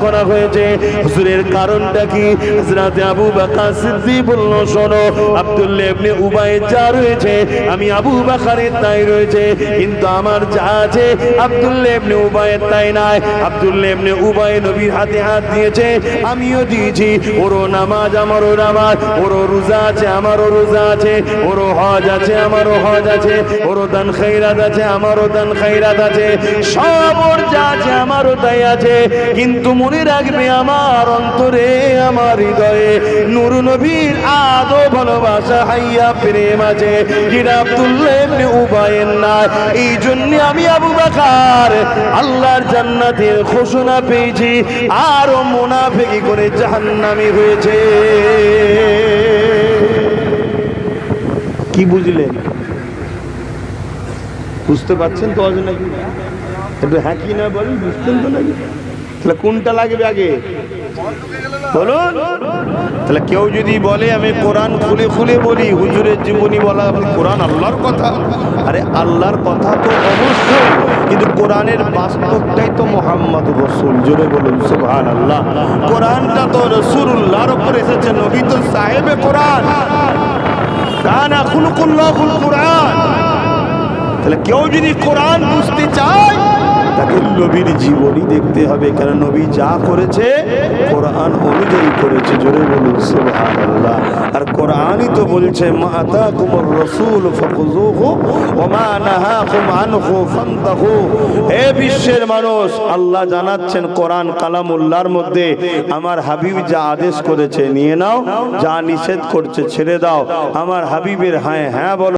করা হয়েছে। হুজুরের কারণটা কি? হযরত আবু বকর সিদ্দিক বলল, শোনো, আব্দুল্লাহ ইবনে উবাই যা রয়েছে আমি আবু বকরের তাই রয়েছে, কিন্তু আমার যা আছে আব্দুল্লাহ ইবনে উবাইয়ের তাই নাই। আব্দুল্লাহ ইবনে উবাই নবীর হাতে হাত দিয়েছে, আমিও দিয়েছি। ওরও নামাজ আমারও নামাজ, ওরও রোজা আছে আমারও রোজা আছে, ওরও হজ আছে আমারও হজ আছে, ওরও দান খৈরাত আছে আমারও দান খৈরাত আছে, সব ওর যা আছে আমারও তাই আছে। কিন্তু মনে রাখবে, আমার অন্তরে আমার হৃদয়ে নূর নবীর আদো ভালোবাসা হাইয়া প্রেম আছে, যেটা আব্দুল্লাহ ইবনে উবাইয়ের নাই। এই জন্য আমি আবু বকর আল্লাহর জান্নাতের ঘোষণা পেয়েছি, আর মুনাফিকি করে জাহান্নামী হয়েছে। কি বুঝলেন? বুঝতে পারছেন তো? আজ নাকি একটু হ্যাঁ কি না বলেন, বুঝতেন তো নাকি? তাহলে কোনটা লাগবে আগে বলুন? তাহলে কেউ যদি বলে আমি কোরআন খুলে খুলে বলি, হুজুরের জীবনী বলা আপনি কোরআন আল্লাহর কথা, আরে আল্লাহর কথা তো অবশ্যই, কিন্তু কোরআনের বাস্তবটাই তো মুহাম্মদুর রাসূল। জোরে বলুন সুবহানাল্লাহ। কোরআনটা তো রাসূলুল্লাহর উপর এসেছে, নবী তো সাহেবে কোরআন, কানা খুলুকুল্লাহুল কোরআন। তাহলে কেউ যদি কোরআন বুঝতে চায় তাকে নবীর জীবনী দেখতে হবে, কারণ নবী যা করেছে কোরআন অনুযায়ী করেছে। জোরে বলুন সুবহানাল্লাহ। আর কোরআনই তো বলছে মা আতাকুমুর রাসূল ফাখুযুহু ওয়া মা নাহাকুম আনহু ফান্তাহু। হে বিশ্বের মানুষ, আল্লাহ জানাচ্ছেন কোরআন কালামুল্লাহর মধ্যে আমার হাবিব যা আদেশ করেছে নিয়ে নাও, যা নিষেধ করছে ছেড়ে দাও। আমার হাবিবের হ্যাঁ হ্যাঁ বলো।